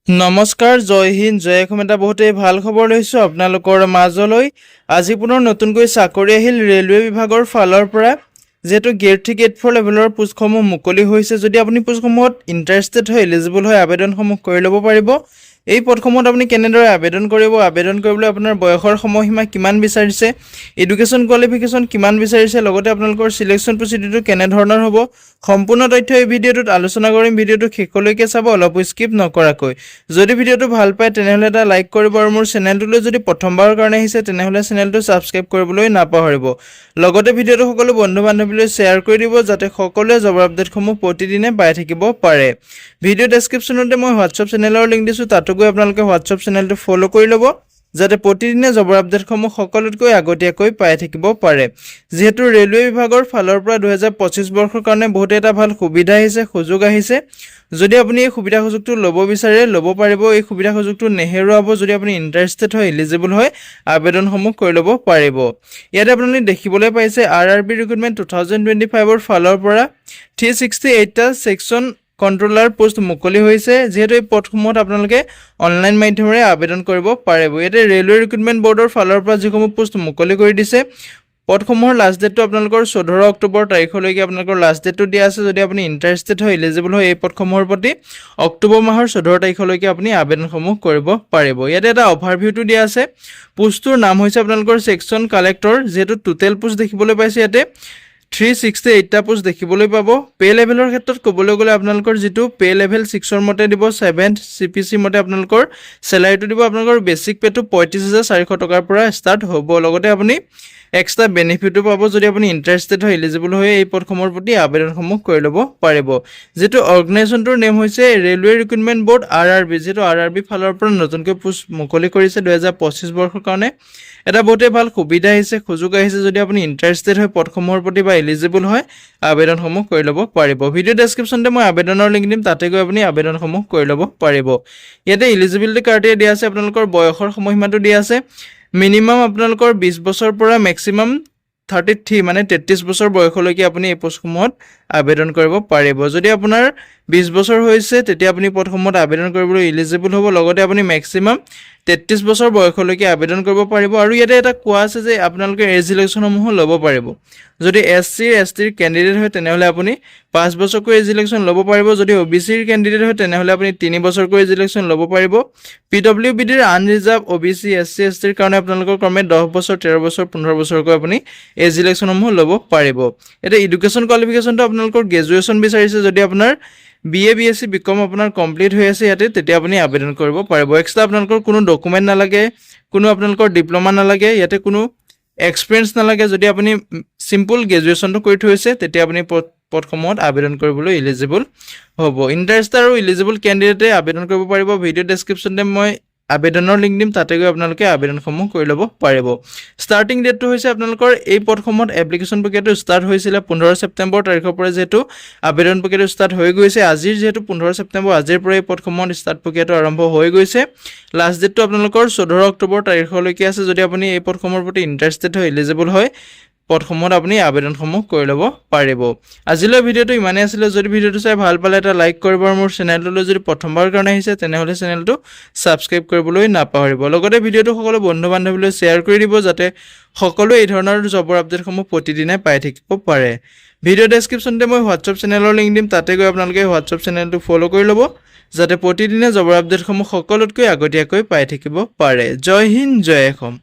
নমস্কাৰ, জয় হিন্দ, জয় অসম। এটা বহুতেই ভাল খবৰ লৈছোঁ আপোনালোকৰ মাজলৈ। আজি পুনৰ নতুনকৈ চাকৰি আহিল ৰেলৱে বিভাগৰ ফালৰ পৰা। যিহেতু গ্ৰেড 3 গ্ৰেড 4 লেভেলৰ পোষ্টসমূহ মুকলি হৈছে। যদি আপুনি পোষ্টসমূহত ইণ্টাৰেষ্টেড হয়, এলিজিবল হয়, আবেদনসমূহ কৰি ল'ব পাৰিব। এই পদসমূহত আপুনি কেনেদৰে আবেদন কৰিব, আবেদন কৰিবলৈ আপোনাৰ বয়সৰ সময়সীমা কিমান বিচাৰিছে, এডুকেশ্যন কোৱালিফিকেশ্যন কিমান বিচাৰিছে, লগতে আপোনালোকৰ চিলেকশ্যন প্ৰচিডিউৰটো কেনেধৰণৰ হ'ব, সম্পূৰ্ণ তথ্য এই ভিডিঅ'টোত আলোচনা কৰিম। ভিডিঅ'টো শেষলৈকে চাব, অলপো স্কিপ নকৰাকৈ। যদি ভিডিঅ'টো ভাল পায় তেনেহ'লে এটা লাইক কৰিব আৰু মোৰ চেনেলটোলৈ যদি প্ৰথমবাৰৰ কাৰণে আহিছে তেনেহ'লে চেনেলটো ছাবস্ক্ৰাইব কৰিবলৈ নাপাহৰিব। লগতে ভিডিঅ'টো সকলো বন্ধু বান্ধৱীলৈ শ্বেয়াৰ কৰি দিব যাতে সকলোৱে জবৰ আপডেটসমূহ প্ৰতিদিনে পাই থাকিব পাৰে। ভিডিঅ' ডেছক্ৰিপশ্যনতে মই হোৱাটছআপ চেনেলৰ লিংক দিছোঁ, তাতো গৈ আপোনালোকে হোৱাটছআপ চেনেলটো ফ'ল' কৰি ল'ব যাতে প্ৰতিদিনে জবৰ আপডেটসমূহ সকলোতকৈ আগতীয়াকৈ পাই থাকিব পাৰে। যিহেতু ৰেলৱে বিভাগৰ ফালৰ পৰা 2025 বৰ্ষৰ কাৰণে বহুতে এটা ভাল সুবিধা আহিছে, সুযোগ আহিছে। যদি আপুনি এই সুবিধা সুযোগটো ল'ব বিচাৰে ল'ব পাৰিব। এই সুবিধা সুযোগটো নেহেৰুৱাব। যদি আপুনি ইণ্টাৰেষ্টেড হয়, এলিজিবল হয়, আবেদনসমূহ কৰি ল'ব পাৰিব। ইয়াতে আপোনালোকে দেখিবলৈ পাইছে RRB ৰিক্ৰুটমেণ্ট 2025ৰ ফালৰ পৰা 368টা ছেকশ্যন কণ্ট্ৰলাৰ পোষ্ট মুকলি হৈছে। যিহেতু এই পদসমূহত আপোনালোকে অনলাইন মাধ্যমেৰে আবেদন কৰিব পাৰিব। ইয়াতে ৰেলৱে ৰিক্ৰুটমেণ্ট বৰ্ডৰ ফালৰ পৰা যিসমূহ পোষ্ট মুকলি কৰি দিছে, পদসমূহৰ লাষ্ট ডেটটো আপোনালোকৰ 14 অক্টোবৰ তাৰিখলৈকে আপোনালোকৰ লাষ্ট ডেটটো দিয়া আছে। যদি আপুনি ইণ্টাৰেষ্টেড হয়, এলিজিবল হয় এই পদসমূহৰ প্ৰতি, অক্টোবৰ মাহৰ 14 তাৰিখলৈকে আপুনি আবেদনসমূহ কৰিব পাৰিব। ইয়াতে এটা অভাৰভিউটো দিয়া আছে। পোষ্টটোৰ নাম হৈছে আপোনালোকৰ ছেকশ্যন কালেক্টৰ। যিহেতু টোটেল পোষ্ট দেখিবলৈ পাইছে ইয়াতে 368টা পোষ্ট দেখিবলৈ পাব। পে লেভেলৰ ক্ষেত্ৰত ক'বলৈ গ'লে আপোনালোকৰ যিটো পে লেভেল 6ৰ মতে দিব, 7th CPC মতে আপোনালোকৰ চেলাৰীটো দিব। আপোনালোকৰ বেছিক পেটো 35,400 টকাৰ পৰা ষ্টাৰ্ট হ'ব। লগতে আপুনি এক্সট্ৰা বেনিফিটো পাব। যদি আপুনি ইণ্টাৰেষ্টেড হয়, এলিজিবল হৈ এই পদসমূহৰ প্ৰতি আবেদনসমূহ কৰি ল'ব পাৰিব। যিটো অৰ্গেনাইজেশ্যনটোৰ নেম হৈছে ৰেলৱে ৰিক্ৰুটমেণ্ট বৰ্ড RRB। যিহেতু RRB ফালৰ পৰা নতুনকৈ পোষ্ট মুকলি কৰিছে 2025 বৰ্ষৰ কাৰণে। এটা বহুতেই ভাল সুবিধা আহিছে, সুযোগ আহিছে। যদি আপুনি ইণ্টাৰেষ্টেড হয় পদসমূহৰ প্ৰতি বা এলিজিবল হয়, আবেদনসমূহ কৰি ল'ব পাৰিব। ভিডিঅ' ডেছক্ৰিপশ্যনতে মই আবেদনৰ লিংক দিম, তাতে গৈ আপুনি আবেদনসমূহ কৰি ল'ব পাৰিব। ইয়াতে এলিজিবিলিটি ক্ৰাইটেৰিয়া দিয়া আছে, আপোনালোকৰ বয়সৰ সময়সীমাটো দিয়া আছে। মিনিমাম আপোনালোকৰ 20 বছৰৰ পৰা মেক্সিমাম 33 মানে 33 বছৰ বয়সলৈকে আপুনি এই পোষ্টসমূহত আবেদন কৰিব পাৰিব। যদি আপোনাৰ 20 বছৰ হৈছে তেতিয়া আপুনি পদসমূহত আবেদন কৰিবলৈ এলিজিবল হ'ব। লগতে আপুনি মেক্সিমাম 33 বছৰ বয়সলৈকে আবেদন কৰিব পাৰিব। আৰু ইয়াতে এটা কোৱা আছে যে আপোনালোকে এজ ইলেকশ্যনসমূহো ল'ব পাৰিব। যদি SC/ST কেণ্ডিডেট হয় তেনেহ'লে আপুনি 5 বছৰকৈ এজ ইলেকশ্যন ল'ব পাৰিব। যদি OBCৰ কেণ্ডিডেট হয় তেনেহ'লে আপুনি 3 বছৰকৈ এজ ইলেকশ্যন ল'ব পাৰিব। PWBDৰ আনৰিজাৰ্ভ OBC SC/STৰ কাৰণে আপোনালোকৰ ক্ৰমে 10 বছৰ, 13 বছৰ, 15 বছৰকৈ আপুনি এজ ইলেকশ্যনসমূহ ল'ব পাৰিব। এতিয়া এডুকেশ্যন কোৱালিফিকেশ্যনটো আপোনালোকৰ গ্ৰেজুৱেশ্যন বিচাৰিছে। যদি আপোনাৰ BA BSc BCom আপোনাৰ কমপ্লিট হৈ আছে ইয়াতে, তেতিয়া আপুনি আবেদন কৰিব পাৰিব। এক্সট্ৰা আপোনালোকৰ কোনো ডকুমেণ্ট নালাগে, কোনো আপোনালোকৰ ডিপ্ল'মা নালাগে, ইয়াতে কোনো এক্সপিৰিয়েঞ্চ নালাগে। যদি আপুনি চিম্পল গ্ৰেজুৱেশ্যনটো কৰি থৈছে তেতিয়া আপুনি পদসমূহত আবেদন কৰিবলৈ এলিজিবল হ'ব। ইণ্টাৰেষ্টেড আৰু এলিজিবল কেণ্ডিডেটে আবেদন কৰিব পাৰিব। ভিডিঅ' ডেছক্ৰিপশ্যনতে মই আবেদনৰ লিংক দিম, তাতে গৈ আপোনালোকে আবেদনসমূহ কৰি ল'ব পাৰিব। ষ্টাৰ্টিং ডেটটো হৈছে আপোনালোকৰ এই পদসমূহত এপ্লিকেশ্যন প্ৰক্ৰিয়াটো ষ্টাৰ্ট হৈছিলে 15 ছেপ্টেম্বৰ তাৰিখৰ পৰা। যিহেতু আবেদন প্ৰক্ৰিয়াটো ষ্টাৰ্ট হৈ গৈছে আজিৰ, যিহেতু 15 ছেপ্টেম্বৰ আজিৰ পৰা এই পদসমূহত ষ্টাৰ্ট প্ৰক্ৰিয়াটো আৰম্ভ হৈ গৈছে। লাষ্ট ডেটটো আপোনালোকৰ 14 অক্টোবৰ তাৰিখলৈকে আছে। যদি আপুনি এই পদসমূহৰ প্ৰতি ইণ্টাৰেষ্টেড হয়, এলিজিবল হয়, পদসমূহত আপুনি আবেদনসমূহ কৰি ল'ব পাৰিব। আজিলৈ ভিডিঅ'টো ইমানেই আছিলে। যদি ভিডিঅ'টো চাই ভাল পালে এটা লাইক কৰিব আৰু মোৰ চেনেলটোলৈ যদি প্ৰথমবাৰৰ কাৰণে আহিছে তেনেহ'লে চেনেলটো ছাবস্ক্ৰাইব কৰিবলৈ নাপাহৰিব। লগতে ভিডিঅ'টো সকলো বন্ধু বান্ধৱীলৈ শ্বেয়াৰ কৰি দিব যাতে সকলোৱে এই ধৰণৰ জবৰ আপডেটসমূহ প্ৰতিদিনে পাই থাকিব পাৰে। ভিডিঅ' ডেছক্ৰিপশ্যনতে মই হোৱাটছআপ চেনেলৰ লিংক দিম, তাতে গৈ আপোনালোকে হোৱাটছআপ চেনেলটো ফ'ল' কৰি ল'ব যাতে প্ৰতিদিনে জবৰ আপডেটসমূহ সকলোতকৈ আগতীয়াকৈ পাই থাকিব পাৰে। জয় হিন্দ, জয় অসম।